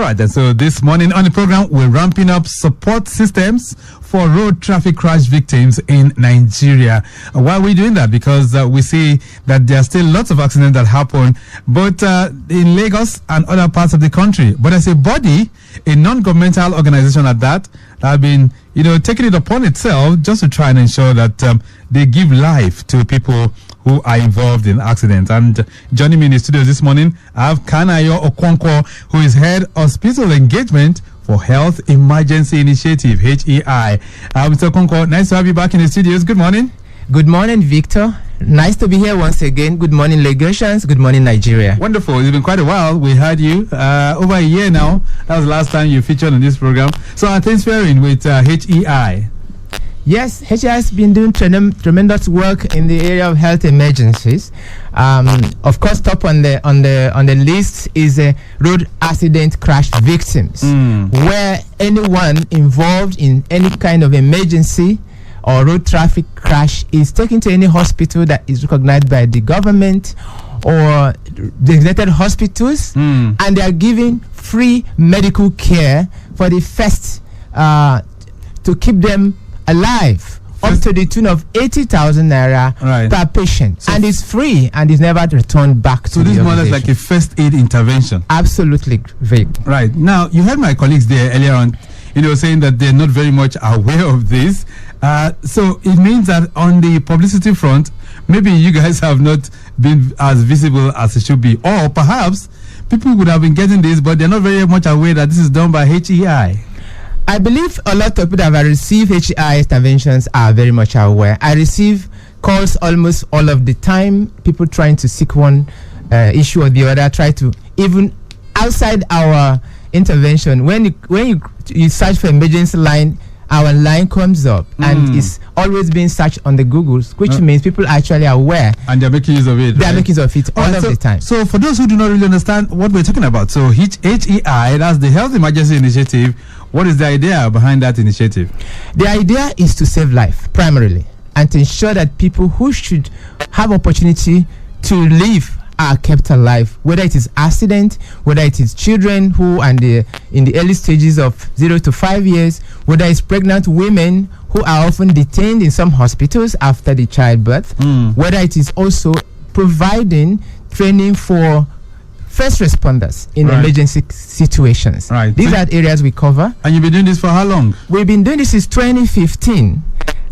right, and so this morning on the program, we're ramping up support systems for road traffic crash victims in Nigeria. Why are we doing that? Because we see that there are still lots of accidents that happen, both in Lagos and other parts of the country. But as a body, a non-governmental organization at that, have been, taking it upon itself just to try and ensure that they give life to people who are involved in accidents. And joining me in the studio this morning, I have Kanayo Okonkwo, who is head hospital engagement for Health Emergency Initiative, HEI. Mr. Okonkwo, nice to have you back in the studios. Good morning. Good morning, Victor. Nice to be here once again. Good morning, Lagosians. Good morning, Nigeria. Wonderful. It's been quite a while. We had you over a year now. That was the last time you featured on this program. So are things faring with HEI? Yes, HEI has been doing tremendous work in the area of health emergencies. Of course, top on the list is road accident crash victims, where anyone involved in any kind of emergency or road traffic crash is taken to any hospital that is recognized by the government or designated hospitals, and they are given free medical care for the first to keep them alive, up to the tune of 80,000 naira per patient, so and it's free and is never returned back to the organization. So this more or less like a first aid intervention. Absolutely, Vic. Right. Now, you heard my colleagues there earlier on, saying that they're not very much aware of this. So it means that on the publicity front, maybe you guys have not been as visible as it should be, or perhaps people would have been getting this, but they're not very much aware that this is done by HEI. I believe a lot of people that have received HEI interventions are very much aware. I receive calls almost all of the time, people trying to seek one issue or the other, try to, even outside our intervention, when you search for emergency line, our line comes up and it's always being searched on the Googles, which means people are actually aware. And they're making use of it. They're making use of it all of the time. So for those who do not really understand what we're talking about, so HEI, that's the Health Emergency Initiative. What is the idea behind that initiative? The idea is to save life, primarily, and to ensure that people who should have opportunity to live are kept alive, whether it is accident, whether it is children who are in the early stages of 0 to 5 years, whether it's pregnant women who are often detained in some hospitals after the childbirth, whether it is also providing training for first responders in emergency situations. These are areas we cover. And you've been doing this for how long? We've been doing this since 2015.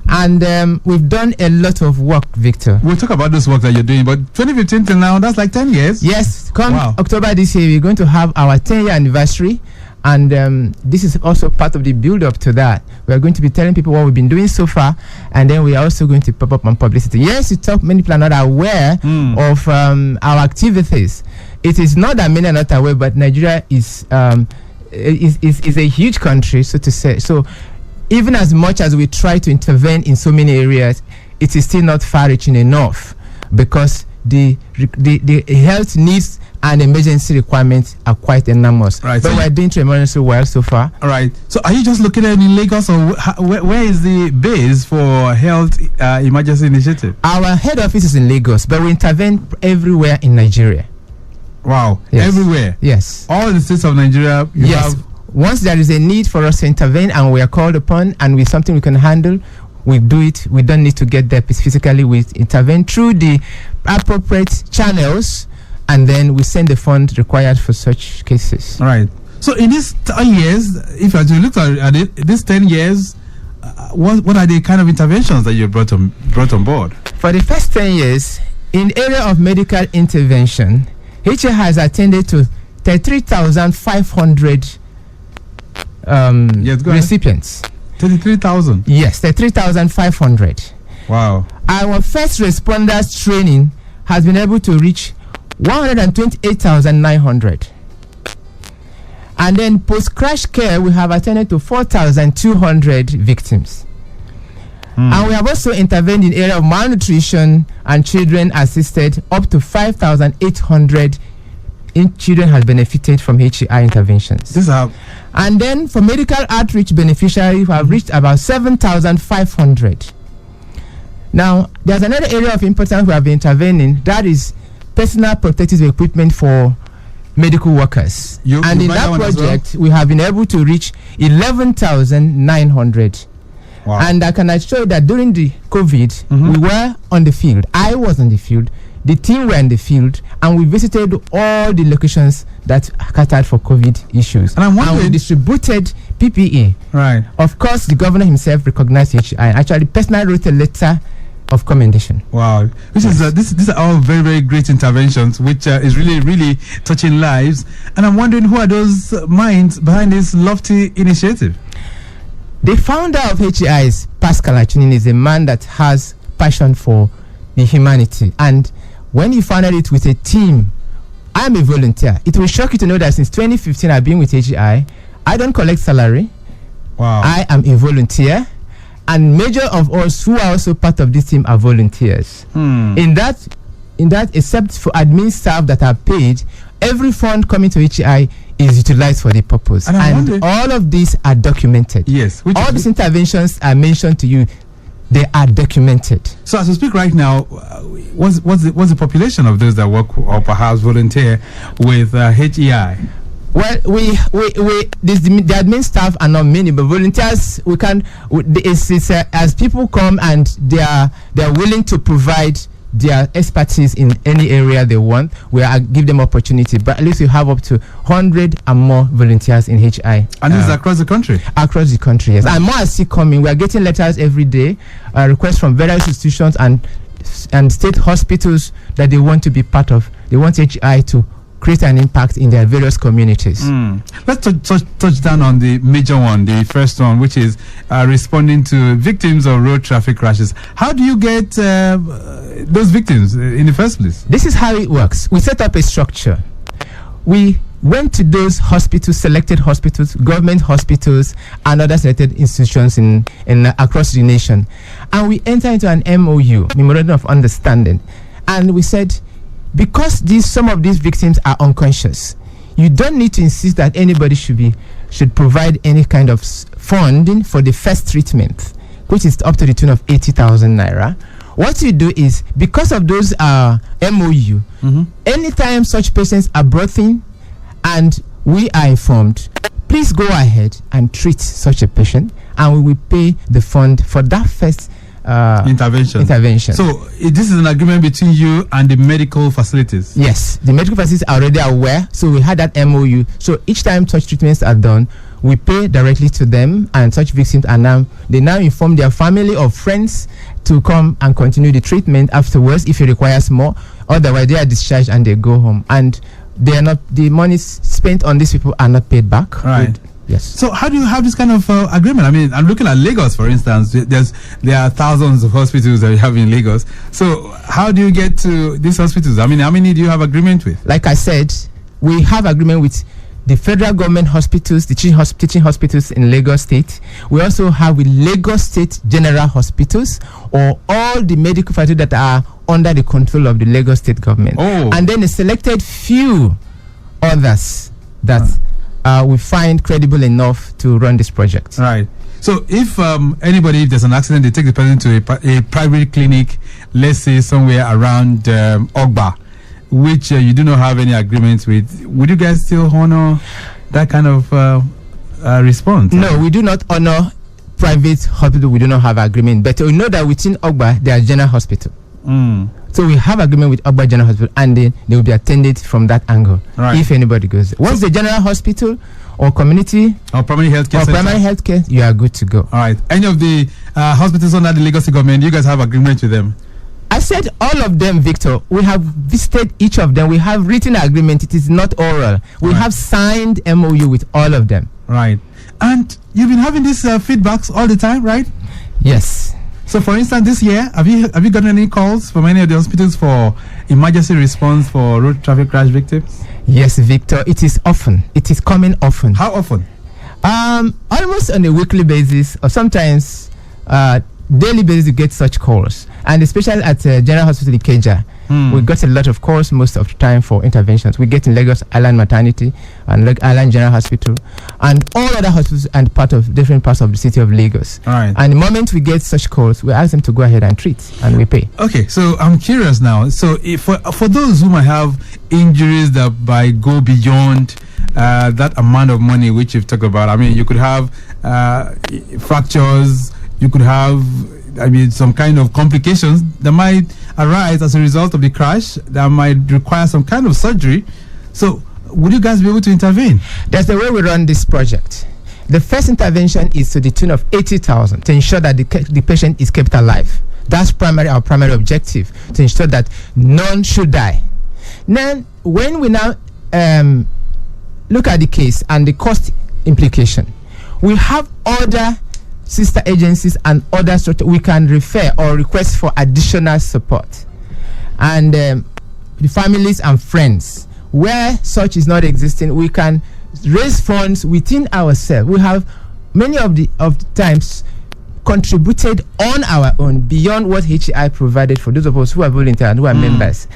And we've done a lot of work, Victor. We'll talk about this work that you're doing, but 2015 till now, that's like 10 years. Yes, October this year, we're going to have our 10-year anniversary. And this is also part of the build-up to that. We are going to be telling people what we've been doing so far, and then we are also going to pop up on publicity. Yes, many people are not aware of our activities. It is not that many are not aware, but Nigeria is a huge country, so to say. So even as much as we try to intervene in so many areas, it is still not far-reaching enough, because the health needs and emergency requirements are quite enormous. But so we're doing tremendously well so far. All right. So are you just looking at it in Lagos, or where is the base for Health Emergency Initiative? Our head office is in Lagos, but we intervene everywhere in Nigeria. Wow. Yes. Everywhere? Yes. All the states of Nigeria, you have... Once there is a need for us to intervene and we are called upon and with something we can handle, we do it. We don't need to get there physically. We intervene through the appropriate channels, and then we send the fund required for such cases. Right. So in these 10 years, if you look at it, these 10 years, what are the kind of interventions that you brought on board? For the first 10 years, in the area of medical intervention, HEI has attended to 33,500 recipients. 33,000? Yes, 33,500. Wow. Our first responders training has been able to reach 128,900. And then post-crash care, we have attended to 4,200 victims. And we have also intervened in area of malnutrition and children assisted. Up to 5,800 children have benefited from HEI interventions. And then for medical outreach beneficiaries, we have reached about 7,500. Now, there's another area of importance we have been intervening, that is personal protective equipment for medical workers. And in that project, we have been able to reach 11,900. Wow. And I can assure you that during the COVID, we were on the field. I was on the field. The team were in the field, and we visited all the locations that catered for COVID issues. And we distributed PPE. Right. Of course, the governor himself recognized HI and actually personally wrote a letter of commendation. Wow. These are all very, very great interventions, which is really, really touching lives. And I'm wondering, who are those minds behind this lofty initiative? The founder of HI is Pascal Achinin, is a man that has passion for the humanity. And when he founded it with a team, I'm a volunteer. It will shock you to know that since 2015 I've been with HI. I don't collect salary. Wow. I am a volunteer. And major of us who are also part of this team are volunteers. In that, except for admin staff that are paid, every fund coming to HI is utilized for the purpose. And all of these are documented. Yes. All these interventions are mentioned to you. They are documented. So as we speak right now, what's the population of those that work or perhaps volunteer with HEI? Well, the admin staff are not many, but volunteers we can. As people come and they are willing to provide their expertise in any area they want, we give them opportunity. But at least we have up to 100 and more volunteers in HI. And this is across the country? Across the country, yes. And more are still coming. We are getting letters every day, requests from various institutions and state hospitals that they want to be part of. They want HI to create an impact in their various communities. Let's touch down on the major one, the first one, which is responding to victims of road traffic crashes. How do you get those victims in the first place? This is how it works. We set up a structure. We went to those hospitals, selected hospitals, government hospitals, and other selected institutions in across the nation. And we entered into an MOU, Memorandum of Understanding. And we said, because some of these victims are unconscious, you don't need to insist that anybody should provide any kind of funding for the first treatment, which is up to the tune of 80,000 naira. What you do is, because of those MOU, anytime such patients are brought in and we are informed, please go ahead and treat such a patient, and we will pay the fund for that first intervention. So this is an agreement between you and the medical facilities? Yes, the medical facilities are already aware, so we had that MOU. So each time such treatments are done, we pay directly to them, and such victims are now inform their family or friends to come and continue the treatment afterwards if it requires more. Otherwise, they are discharged and they go home, and they are not, the money spent on these people are not paid back. Right. Yes. So how do you have this kind of agreement? I mean, I'm looking at Lagos, for instance. There are thousands of hospitals that you have in Lagos. So how do you get to these hospitals? I mean, how many do you have agreement with? Like I said, we have agreement with the federal government hospitals, the teaching hospitals in Lagos State. We also have with Lagos State General Hospitals, or all the medical facilities that are under the control of the Lagos State government. And then a selected few others that we find credible enough to run this project. Right. So if if there's an accident, they take the person to a private clinic, let's say somewhere around Ogba, which you do not have any agreements with, would you guys still honor that kind of response? No, we do not honor private hospital. We do not have agreement, but we know that within Ogba there are general hospital. So we have agreement with Ogba General Hospital, and then they will be attended from that angle. Right. If anybody goes, once the general hospital or community or primary healthcare you are good to go. All right. Any of the hospitals under the Lagos government, you guys have agreement with them? I said all of them, Victor. We have visited each of them. We have written agreement. It is not oral. We have signed MOU with all of them. Right. And you've been having these feedbacks all the time, right? Yes. So, for instance, this year, have you gotten any calls from any of the hospitals for emergency response for road traffic crash victims? Yes, Victor. It is often. It is coming often. How often? Almost on a weekly basis, or sometimes daily basis. You get such calls, and especially at General Hospital Ikeja, we got a lot of calls most of the time for interventions. We get in Lagos Island Maternity and Island General Hospital, and all other hospitals and different parts of the city of Lagos. All right. And the moment we get such calls, we ask them to go ahead and treat, and we pay. Okay, so I'm curious now. So for those who might have injuries that might go beyond that amount of money which you've talked about? I mean, you could have fractures, you could have, some kind of complications that might arise as a result of the crash that might require some kind of surgery. So, would you guys be able to intervene? That's the way we run this project. The first intervention is to the tune of 80,000 to ensure that the patient is kept alive. That's our primary objective, to ensure that none should die. Then, when we now look at the case and the cost implication, we have other sister agencies and other structures we can refer or request for additional support. And the families and friends, where such is not existing, we can raise funds within ourselves. We have many of the times contributed on our own beyond what HCI provided for those of us who are volunteers and who are members.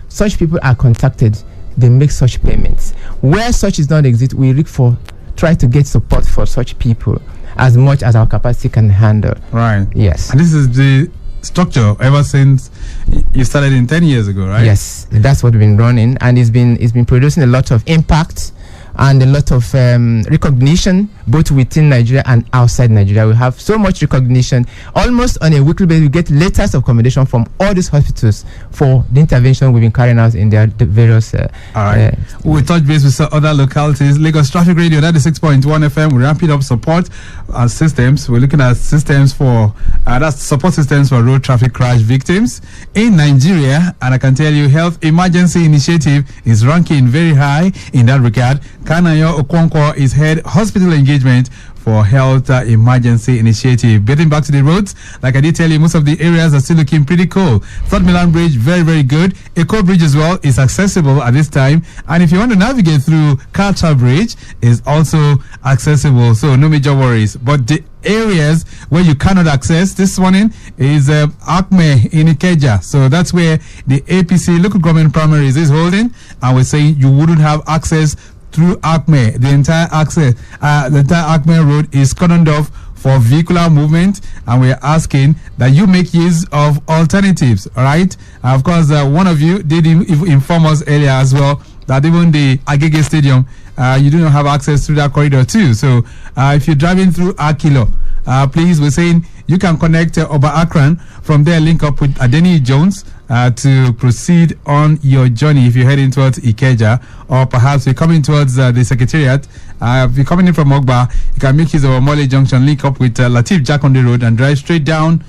Such people are contacted, they make such payments. Where such is not exist, we try to get support for such people as much as our capacity can handle. Right. Yes. And this is the structure ever since you started in 10 years ago, right? Yes, that's what we've been running, and it's been producing a lot of impact and a lot of recognition both within Nigeria and outside Nigeria. We have so much recognition. Almost on a weekly basis, we get letters of commendation from all these hospitals for the intervention we've been carrying out in their various... all right. We'll touch base with other localities. Lagos Traffic Radio, 96.1 FM. We're ramping up support systems. We're looking at systems for... that's support systems for road traffic crash victims in Nigeria. And I can tell you, Health Emergency Initiative is ranking very high in that regard. Kanayo Okonkwo is head hospital engagement for Health Emergency Initiative. Getting back to the roads, like I did tell you, most of the areas are still looking pretty cool. Third Milan Bridge, very, very good. Echo Bridge as well is accessible at this time. And if you want to navigate through Kalcha Bridge, is also accessible. So no major worries. But the areas where you cannot access this morning is Acme in Ikeja. So that's where the APC local government primaries is holding. And we're saying you wouldn't have access through Acme. The entire Acme road is cordoned off for vehicular movement, and we're asking that you make use of alternatives. All right. Of course, one of you did inform us earlier as well that even the Agege Stadium, you do not have access through that corridor too. So if you're driving through Akilo, please, we're saying you can connect Oba Akran. From there, link up with Adeni Jones to proceed on your journey if you're heading towards Ikeja, or perhaps you're coming towards the Secretariat. If you're coming in from Ogba, you can make use of Omole Junction, link up with Latif Jack on the road, and drive straight down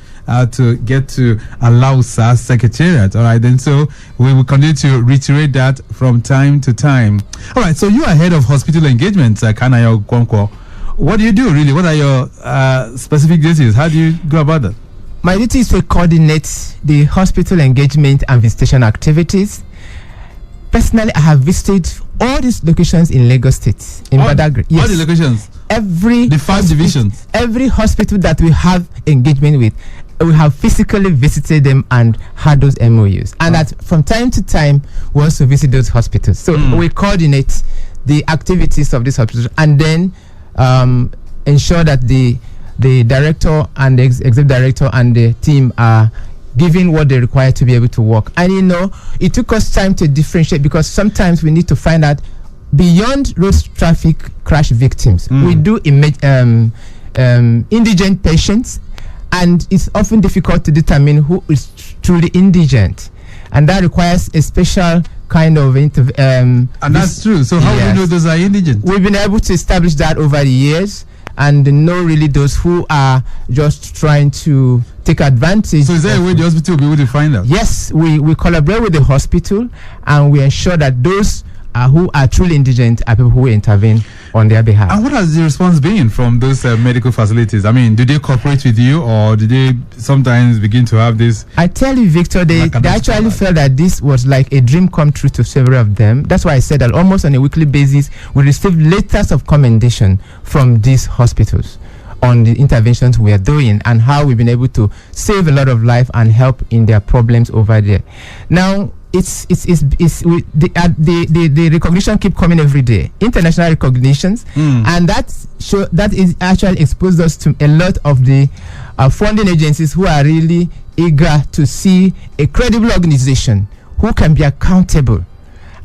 to get to Alausa Secretariat. All right, then, so we will continue to reiterate that from time to time. All right, so you are head of hospital engagement, Kanayo Okonkwo. What do you do, really? What are your specific duties? How do you go about that? My duty is to coordinate the hospital engagement and visitation activities. Personally, I have visited all these locations in Lagos State, in Badagry. Yes. All the locations? The 5 divisions? Every hospital that we have engagement with, we have physically visited them and had those MOUs. And that from time to time, we also visit those hospitals. So we coordinate the activities of these hospitals, and then ensure that the director and the executive director and the team are given what they require to be able to work. And it took us time to differentiate, because sometimes we need to find out beyond road traffic crash victims. We do indigent patients, and it's often difficult to determine who is truly indigent, and that requires a special kind of and that's true. So how do you know those are indigent? We've been able to establish that over the years, and know really those who are just trying to take advantage. So is there a way the hospital will be able to find out? Yes, we collaborate with the hospital, and we ensure that those who are truly indigent are people who intervene on their behalf. And what has the response been from those medical facilities? I mean, do they cooperate with you, or do they sometimes begin to have this? I tell you, Victor, they actually felt that this was like a dream come true to several of them. That's why I said that almost on a weekly basis, we receive letters of commendation from these hospitals on the interventions we are doing and how we've been able to save a lot of life and help in their problems over there. Now, the recognition keep coming every day, international recognitions, and that is actually exposed us to a lot of the funding agencies who are really eager to see a credible organization who can be accountable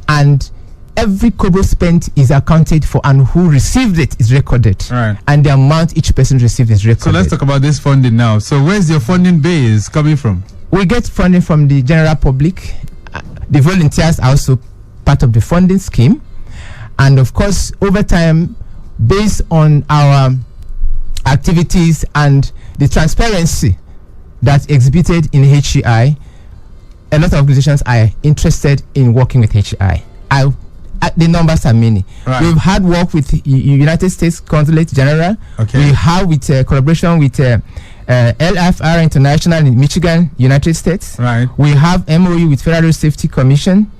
and every kobo spent is accounted for, and who received it is recorded. Right. And the amount each person received is recorded. So let's talk about this funding now. So where's your funding base coming from? We get funding from the general public. The volunteers are also part of the funding scheme. And of course, over time, based on our activities and the transparency that's exhibited in HEI, a lot of organizations are interested in working with HEI. The numbers are many. Right. We've had work with United States Consulate General. Okay. We have with collaboration with LFR International in Michigan, United States. Right. We have MOU with Federal Safety Commission.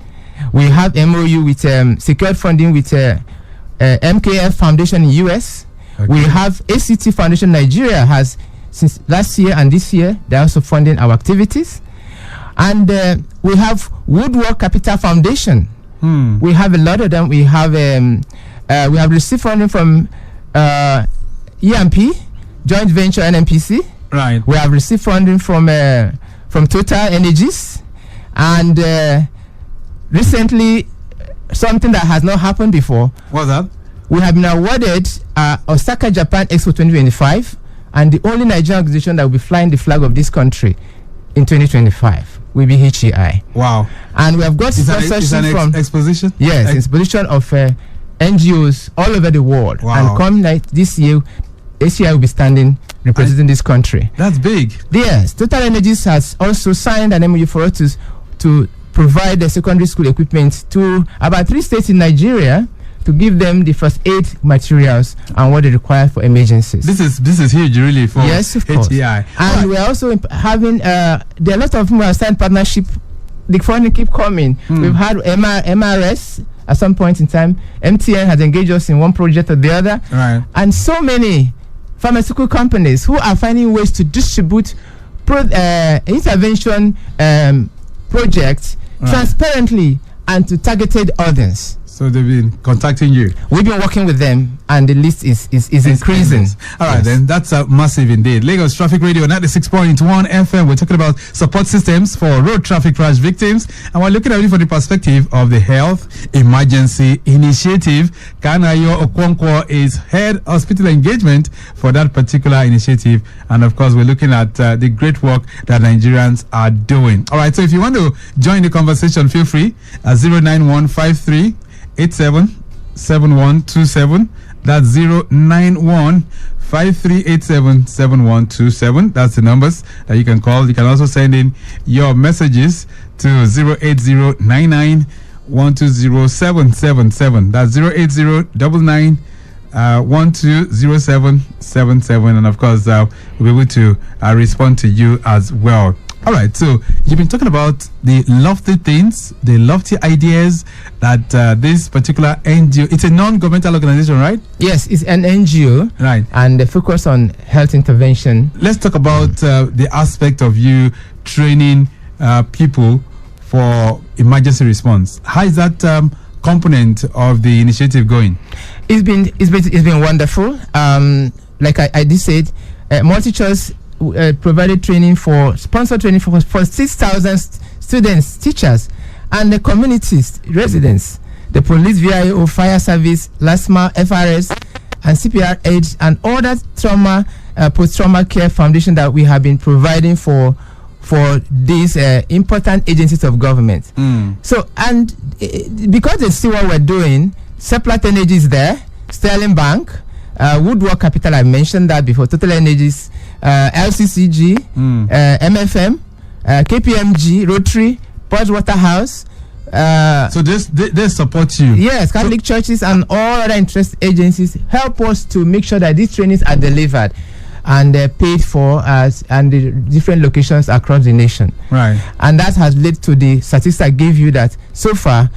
We have MOU with secured funding with MKF Foundation in US. Okay. We have ACT Foundation Nigeria has, since last year and this year, they're also funding our activities. And we have Woodwork Capital Foundation. We have a lot of them. We have received funding from EMP, Joint Venture NMPC. Right. We have received funding from Total Energies, and recently, something that has not happened before. What's that? We have been awarded Osaka Japan Expo 2025, and the only Nigerian organization that will be flying the flag of this country in 2025 will be HEI. Wow. And we have got sponsorship from exposition. Yes, exposition of NGOs all over the world. Wow. And come this year, HEI will be standing representing this country. That's big. Yes, Total Energies has also signed an MOU for us to provide the secondary school equipment to about 3 states in Nigeria, to give them the first aid materials and what they require for emergencies. This is huge, really, for yes, of course. HEI. And we're also having there are a lot of them who have signed partnership. The funding keep coming. We've had MRS at some point in time. MTN has engaged us in one project or the other. Right. And so many pharmaceutical companies who are finding ways to distribute intervention projects transparently and to targeted audience. So they've been contacting you. We've been working with them, and the list is increasing. All right, then that's massive indeed. Lagos Traffic Radio 96.1 FM. We're talking about support systems for road traffic crash victims, and we're looking at it from the perspective of the Health Emergency Initiative. Kanayo Okonkwo is head hospital engagement for that particular initiative, and of course, we're looking at the great work that Nigerians are doing. All right, so if you want to join the conversation, feel free at 09153 877127. That's 09153877127. That's the numbers that you can call. You can also send in your messages to 08099120777. That's 08099120777. And of course, we'll be able to respond to you as well. All right, so you've been talking about the lofty things, the lofty ideas that this particular NGO, it's a non-governmental organization, right? Yes, it's an NGO. Right. And they focus on health intervention. Let's talk about the aspect of you training people for emergency response. How is that component of the initiative going? It's been wonderful. Like I did say, multi-choice provided sponsored training for 6,000 students, teachers, and the communities, residents, the police, VIO, fire service, LASMA, FRS, and CPR aids, and all that trauma, post-trauma care foundation that we have been providing for these important agencies of government. So, and because they see what we're doing, Seplat Energy is there, Sterling Bank, Woodwork Capital, I mentioned that before, Total Energies, LCCG, MFM, KPMG, Rotary, Port Waterhouse. So they support you? Yes, Catholic churches and all other interest agencies help us to make sure that these trainings are delivered and paid for and the different locations across the nation. Right. And that has led to the statistics I gave you that so far,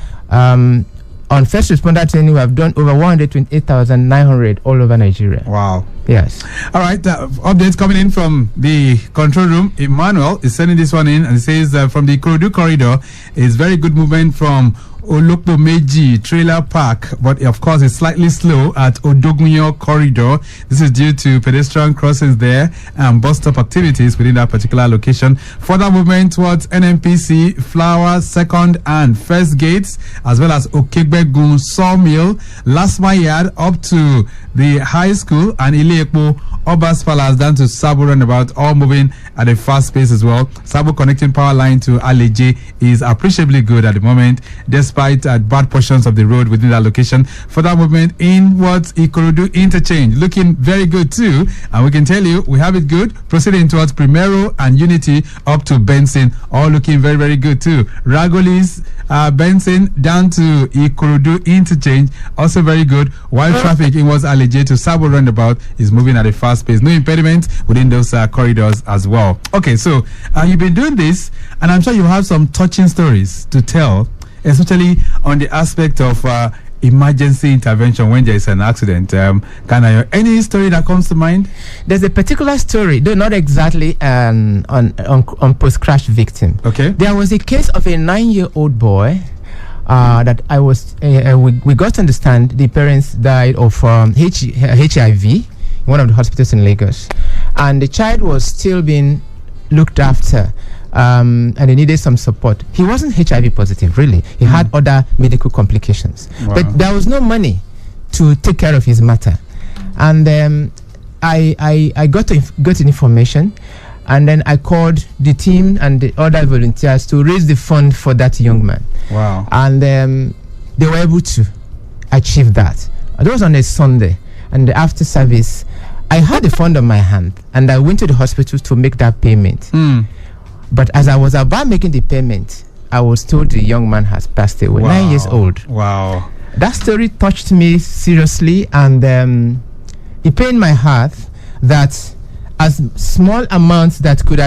on first responder training, we have done over 128,900 all over Nigeria. Wow. Yes. All right. Updates coming in from the control room. Emmanuel is sending this one in and it says from the Ikorodu corridor is very good movement from Olokpo Meji Trailer Park, but of course it's slightly slow at Odogunyo Corridor. This is due to pedestrian crossings there and bus stop activities within that particular location. Further movement towards NNPC, Flower, Second and First Gates, as well as Okegbegun Sawmill, Lasma Yard up to the high school, and Ileekpo, Obas Palace down to Sabo Roundabout, all moving at a fast pace as well. Sabo connecting power line to Aleje is appreciably good at the moment, despite bad portions of the road within that location. Further movement inwards Ikorodu interchange, looking very good too, and we can tell you we have it good. Proceeding towards Primero and Unity up to Benson, all looking very, very good too. Ragolis, Benson down to Ikorodu interchange, also very good, while traffic inwards Aleje to Sabo Roundabout is moving at a fast pace. No impediment within those corridors as well. Okay, so you've been doing this, and I'm sure you have some touching stories to tell, especially on the aspect of emergency intervention when there is an accident. Any story that comes to mind? There's a particular story, though not exactly on post-crash victim. Okay. There was a case of a 9-year-old boy that I was. We got to understand the parents died of HIV in one of the hospitals in Lagos, and the child was still being looked after. And they needed some support. He wasn't HIV positive, really. He had other medical complications. Wow. But there was no money to take care of his matter. And I got information, and then I called the team and the other volunteers to raise the fund for that young man. Wow. And they were able to achieve that. It was on a Sunday, and after service, I had the fund on my hand, and I went to the hospital to make that payment. But as I was about making the payment, I was told the young man has passed away. Wow. 9 years old. Wow. That story touched me seriously, and it pained my heart that as small amounts that could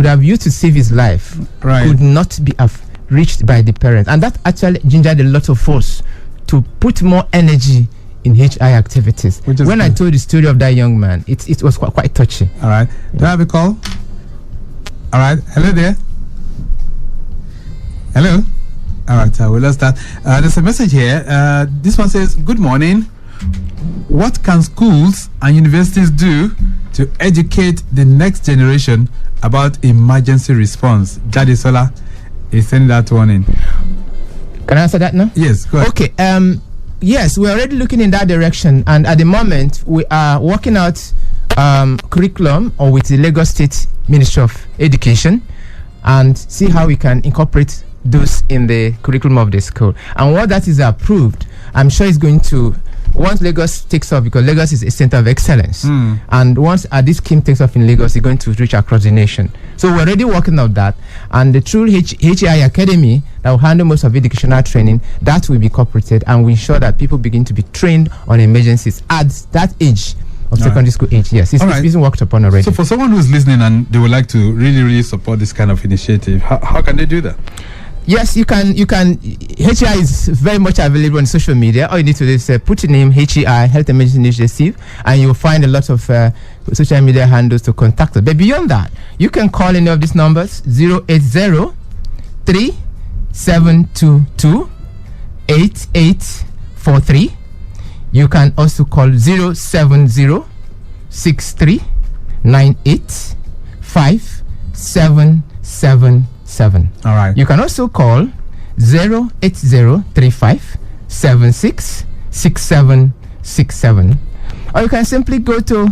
have used to save his life could not be reached by the parents. And that actually gingered a lot of us to put more energy in HI activities. When I told the story of that young man, it was quite touching. All right. Do I have a call? All right. Hello there. Hello. All right. We lost that. There's a message here. This one says, "Good morning. What can schools and universities do to educate the next generation about emergency response?" Jadisola is sending that one in. Can I answer that now? Yes. Go ahead. Okay. Yes, we're already looking in that direction, and at the moment we are working out curriculum or with the Lagos State Ministry of Education, and see how we can incorporate those in the curriculum of the school. And once that is approved, I'm sure it's going to, once Lagos takes off, because Lagos is a center of excellence, and once this scheme takes off in Lagos, it's going to reach across the nation. So we're already working on that, and the true HI Academy that will handle most of educational training, that will be incorporated, and we ensure that people begin to be trained on emergencies at that age of secondary school age. Yes, it's being worked upon already. So for someone who's listening and they would like to really, really support this kind of initiative, how can they do that? Yes, you can. HEI is very much available on social media. All you need to do is put your name, HEI, Health Emergency Initiative, and you'll find a lot of social media handles to contact us. But beyond that, you can call any of these numbers: 080-3722-8843. You can also call 070-6398-5777. All right. You can also call 08035766767, or you can simply go to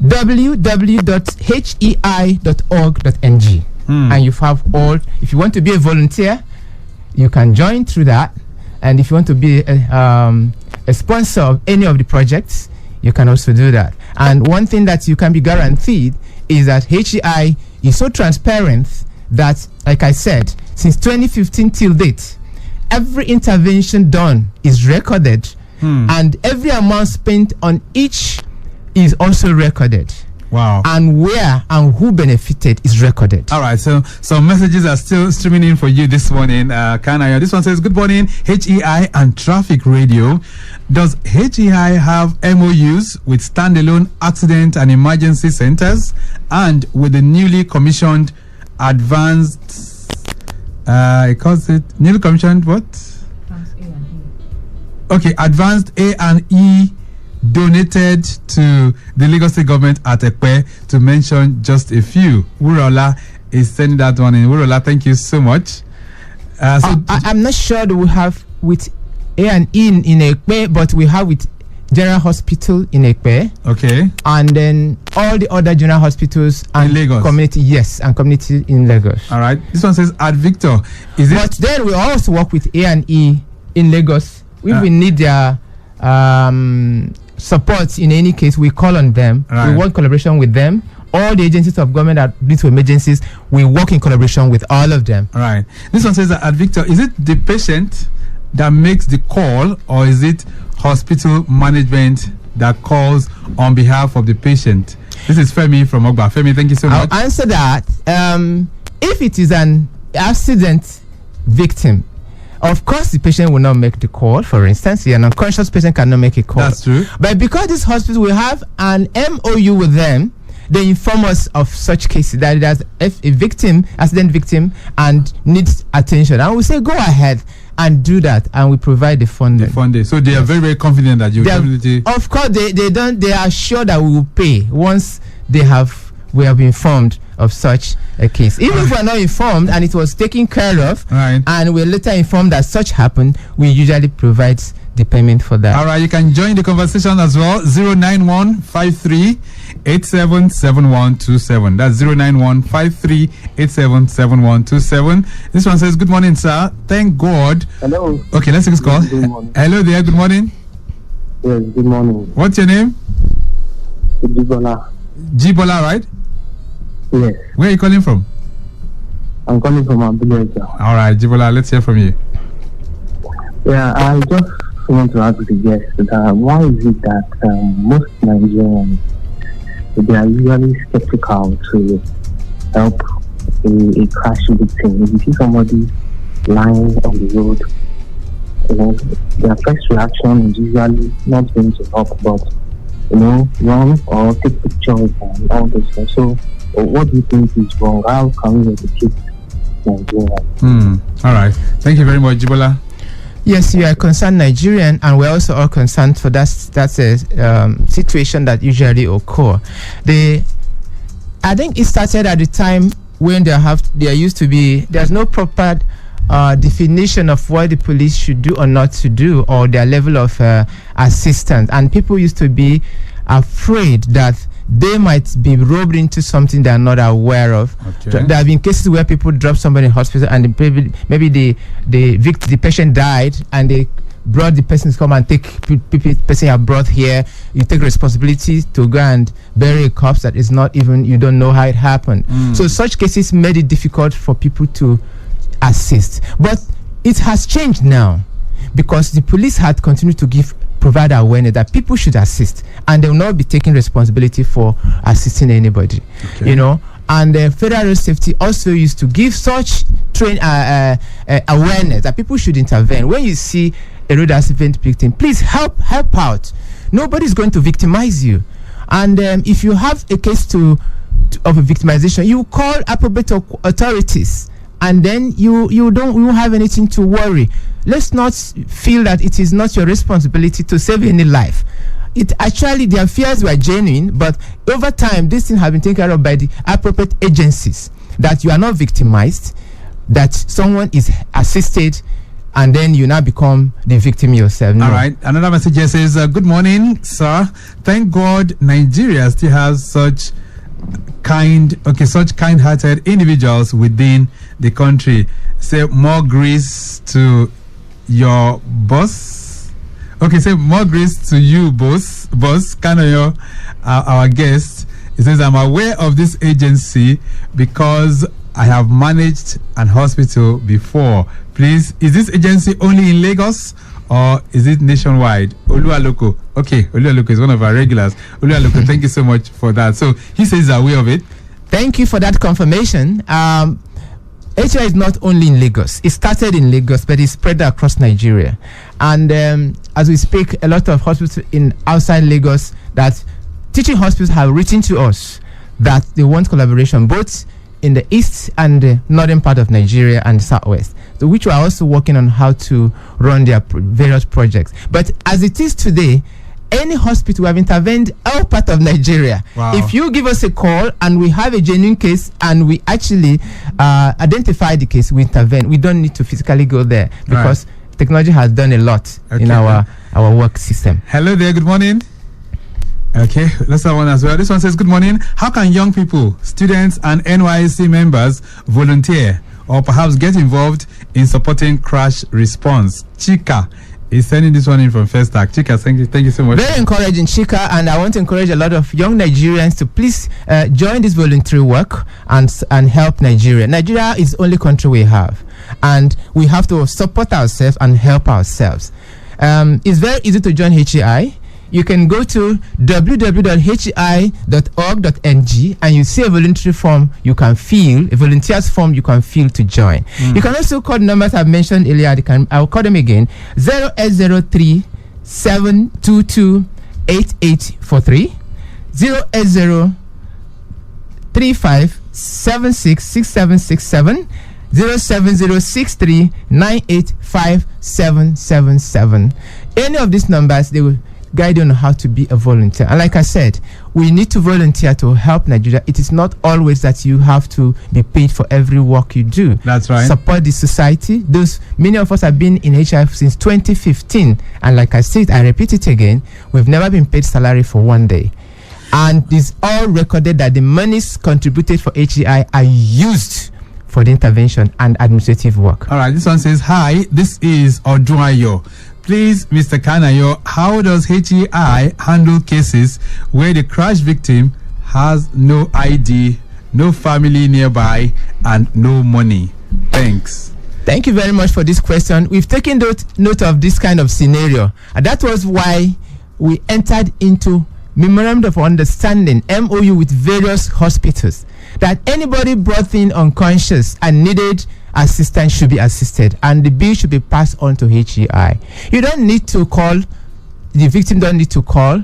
www.hei.org.ng and you have all. If you want to be a volunteer, you can join through that, and if you want to be a sponsor of any of the projects, you can also do that. And one thing that you can be guaranteed is that HEI is so transparent that, like I said, since 2015 till date, every intervention done is recorded, and every amount spent on each is also recorded. Wow. And where and who benefited is recorded. All right, so some messages are still streaming in for you this morning. Kanaya, this one says, "Good morning, HEI and Traffic Radio. Does HEI have MOUs with standalone accident and emergency centers and with the newly commissioned advanced It calls it newly commissioned what? Okay, advanced A&E donated to the Lagos State government at Ekpe, to mention just a few. Wurola is sending that one in. Wurola, thank you so much. I'm not sure that we have with A&E in Ekpe, but we have with General Hospital in Ekpe. Okay. And then all the other general hospitals and in Lagos. Community, yes, and community in Lagos. All right. This one says at Victor. But then we also work with A&E in Lagos. If we need their support in any case, we call on them. Right. We work in collaboration with them. All the agencies of government that lead to emergencies, we work in collaboration with all of them. All right. This one says that at Victor, is it the patient that makes the call, or is it hospital management that calls on behalf of the patient? This is Femi from Ogba. Femi, thank you so much. I'll answer that. If it is an accident victim, of course the patient will not make the call. For instance, an unconscious patient cannot make a call. That's true. But because this hospital will have an MOU with them, they inform us of such cases, that there's a victim, accident victim, and needs attention, and we say go ahead and do that, and we provide the funding. So they are very, very confident that you will definitely. Of course, they are sure that we will pay once we have been informed of such a case. Even if we're not informed and it was taken care of, and we're later informed that such happened, we usually provide the payment for that. All right, you can join the conversation as well. 09153877127. That's 09153877127. This one says, good morning, sir. Thank God. Hello. Okay, let's take this call. Hello there, good morning. Yes, good morning. What's your name? Jibola. Jibola, right? Yes. Where are you calling from? I'm calling from Abuja. All right, Jibola, let's hear from you. Yeah, I just want to ask the guest that why is it that most Nigerians, they are usually skeptical to help a crash victim? If you see somebody lying on the road, their first reaction is usually not going to help, but run or take pictures and all this stuff. So what do you think is wrong? How can we educate Nigerians? All right. Thank you very much, Jibola. Yes, you are concerned Nigerian, and we're also all concerned for that situation that usually occur. I think it started at the time when there's no proper definition of what the police should do or not to do, or their level of assistance, and people used to be afraid that they might be roped into something they are not aware of. Okay. There have been cases where people drop somebody in hospital, and maybe the patient died, and they brought the person to come and take person you have brought here. You take responsibility to go and bury a corpse that is not even, you don't know how it happened. So such cases made it difficult for people to assist. But it has changed now, because the police had continued to provide awareness that people should assist, and they will not be taking responsibility for assisting anybody. Okay. And the Federal Road Safety also used to give such awareness that people should intervene. When you see a road accident victim, please help out. Nobody's going to victimize you. And if you have a case of a victimization, you call appropriate authorities, and then you won't have anything to worry. Let's not feel that it is not your responsibility to save any life. It actually, their fears were genuine, but over time, this thing has been taken care of by the appropriate agencies, that you are not victimized, that someone is assisted, and then you now become the victim yourself. No. All right. Another message here says, good morning, sir. Thank God Nigeria still has such kind-hearted individuals within the country. Say more grace to your boss. Okay, say more grace to you, boss. Kanoyo, our guest. He says, I'm aware of this agency because I have managed an hospital before. Please, is this agency only in Lagos or is it nationwide? Oluwaloko. Okay, Oluwaloko is one of our regulars. Oluwaloko, thank you so much for that. So he says he's aware of it. Thank you for that confirmation. HI is not only in Lagos. It started in Lagos, but it's spread across Nigeria. And as we speak, a lot of hospitals outside Lagos, that teaching hospitals have written to us that they want collaboration, both in the east and the northern part of Nigeria and southwest, so which we are also working on how to run their various projects. But as it is today, any hospital we have intervened all part of Nigeria. Wow. If you give us a call and we have a genuine case and we actually identify the case, we intervene. We don't need to physically go there because technology has done a lot in our work system. Hello there, good morning. Okay, let's have one as well. This one says, good morning. How can young people, students and NYSC members volunteer or perhaps get involved in supporting crash response? Chika is sending this one in from First Act. Chika, thank you so much. Very encouraging, Chika, and I want to encourage a lot of young Nigerians to please join this voluntary work and help Nigeria. Nigeria is the only country we have, and we have to support ourselves and help ourselves. It's very easy to join HEI. You can go to www.hei.org.ng and you see a voluntary form you can fill, a volunteer's form you can fill to join. You can also call the numbers I've mentioned earlier. I'll call them again: 0803 722 8843, 080 35 76 6767, 07063 985777. Any of these numbers, they will guide you on how to be a volunteer. And like I said, we need to volunteer to help Nigeria. It is not always that you have to be paid for every work you do. That's right. Support the society. Many of us have been in HI since 2015, and like I said, I repeat it again, we've never been paid salary for one day. And it's all recorded that the monies contributed for HEI are used for the intervention and administrative work. All right, this one says, hi, this is Odunayo. Please, Mr. Kanayo, how does HEI handle cases where the crash victim has no ID, no family nearby, and no money? Thanks. Thank you very much for this question. We've taken note of this kind of scenario, and that was why we entered into Memorandum of Understanding, MOU, with various hospitals, that anybody brought in unconscious and needed assistance should be assisted, and the bill should be passed on to HEI. You don't need to call, the victim don't need to call,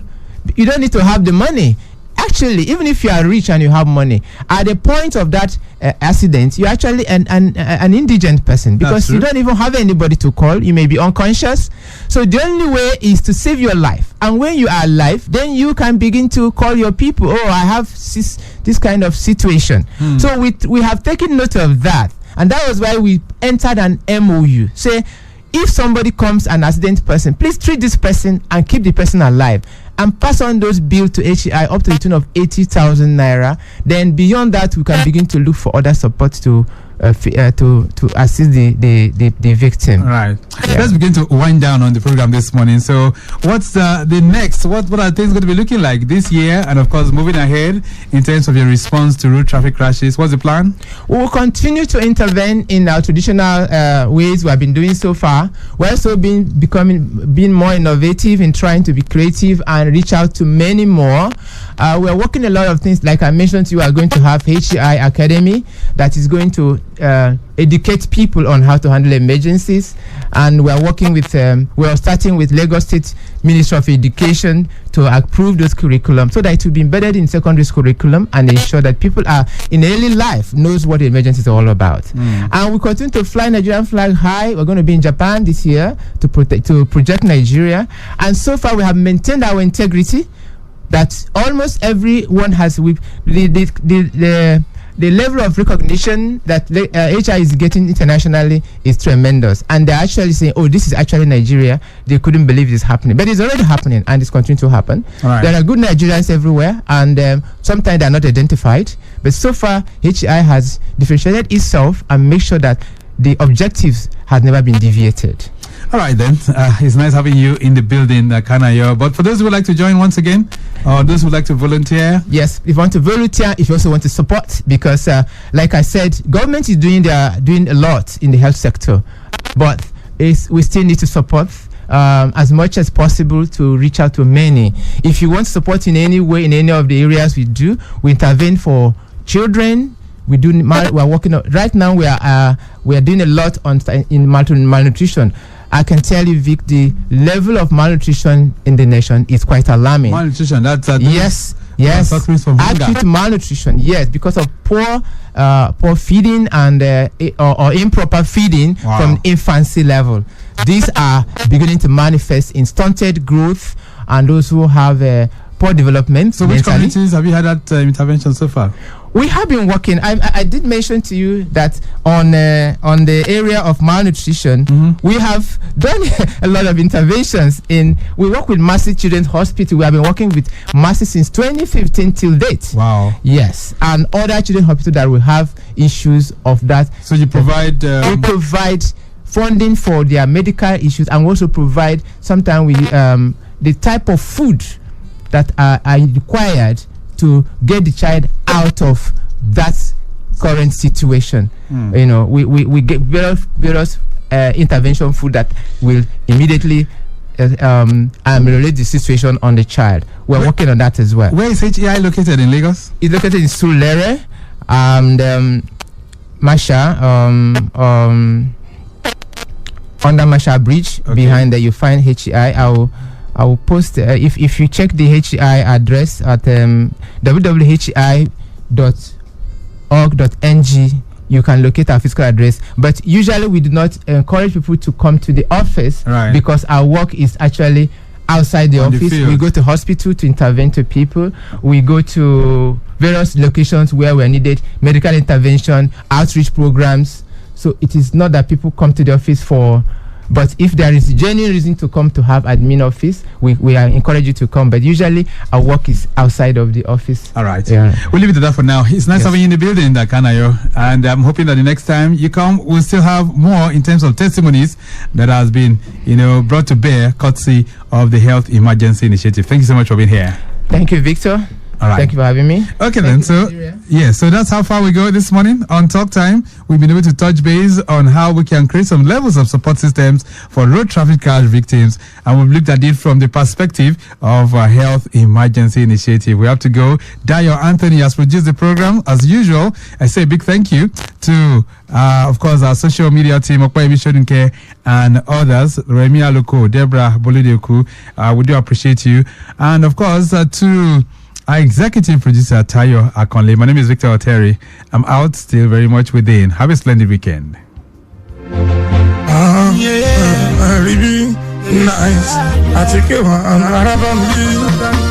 you don't need to have the money. Actually, even if you are rich and you have money, at the point of that accident, you're actually an indigent person, because you don't even have anybody to call. You may be unconscious. So the only way is to save your life. And when you are alive, then you can begin to call your people. Oh, I have this kind of situation. So we have taken note of that. And that was why we entered an MOU. Say, if somebody comes, an accident person, please treat this person and keep the person alive, and pass on those bills to HEI up to the tune of 80,000 naira. Then beyond that, we can begin to look for other support to assist the victim. All right. Yeah. Let's begin to wind down on the program this morning. So what's the next? What are things going to be looking like this year? And of course, moving ahead in terms of your response to road traffic crashes, what's the plan? We will continue to intervene in our traditional ways we have been doing so far. We're also being more innovative in trying to be creative and reach out to many more. We're working a lot of things. Like I mentioned to you, we are going to have HEI Academy that is going to educate people on how to handle emergencies, and we are working with we are starting with Lagos State Ministry of Education to approve those curriculum so that it will be embedded in secondary school curriculum and ensure that people are in early life knows what emergencies are all about. And we continue to fly Nigerian flag high. We're going to be in Japan this year to project Nigeria, and so far we have maintained our integrity. That almost everyone has the level of recognition that HI is getting internationally is tremendous, and they're actually saying, oh, this is actually Nigeria. They couldn't believe this happening, but it's already happening, and it's continuing to happen. Right. There are good Nigerians everywhere, and sometimes they're not identified, but so far HI has differentiated itself and make sure that the objectives have never been deviated. All right, then. It's nice having you in the building, Kanayo. But for those who would like to join once again, or those who would like to volunteer? Yes, if you want to volunteer, if you also want to support, because like I said, government is doing a lot in the health sector, but we still need to support as much as possible to reach out to many. If you want support in any way, in any of the areas we do, we intervene for children. We are working on, right now. We are doing a lot in malnutrition. I can tell you, Vic, the level of malnutrition in the nation is quite alarming. Malnutrition, that's yes. Yes, suffering from hunger. acute malnutrition. Yes, because of poor feeding and or improper feeding from infancy level. These are beginning to manifest in stunted growth and those who have poor development. So, which communities have you had that intervention so far? We have been working. I did mention to you that on the area of malnutrition, we have done a lot of interventions. We work with Mercy Children's Hospital. We have been working with Mercy since 2015 till date. Wow. Yes, and other children's hospitals that will have issues of that. So you provide. We provide funding for their medical issues, and also provide sometimes we the type of food that are required to get the child out of that current situation. You know, we get various intervention food that will immediately relate the situation on the child. We're working on that as well. Where is HEI located in Lagos? It's located in Sulere and Masha, under Masha Bridge. Okay. Behind there you find HEI. I will post if you check the HEI address at www.hei.org.ng, you can locate our physical address. But usually we do not encourage people to come to the office, because our work is actually outside the office. We go to hospital to intervene to people. We go to various locations where we're needed medical intervention, outreach programs. So it is not that people come to the office for. But if there is genuine reason to come to have admin office, we encourage you to come. But usually our work is outside of the office. All right. Yeah. We'll leave it at that for now. It's nice having you in the building, Kanayo. And I'm hoping that the next time you come, we'll still have more in terms of testimonies that has been, brought to bear courtesy of the Health Emergency Initiative. Thank you so much for being here. Thank you, Victor. All right. Thank you for having me. Okay, then. So, so that's how far we go this morning on Talk Time. We've been able to touch base on how we can create some levels of support systems for road traffic crash victims. And we've looked at it from the perspective of a Health Emergency Initiative. We have to go. Dayo Anthony has produced the program. As usual, I say a big thank you to, of course, our social media team, Okwaimi Shodunke, and others, Remi Aloko, Deborah Bolideku. We do appreciate you. And, of course, to our executive producer, Tayo Akonle. My name is Victor Oteri. I'm out, still very much within. Have a splendid weekend. Really nice. I take it on.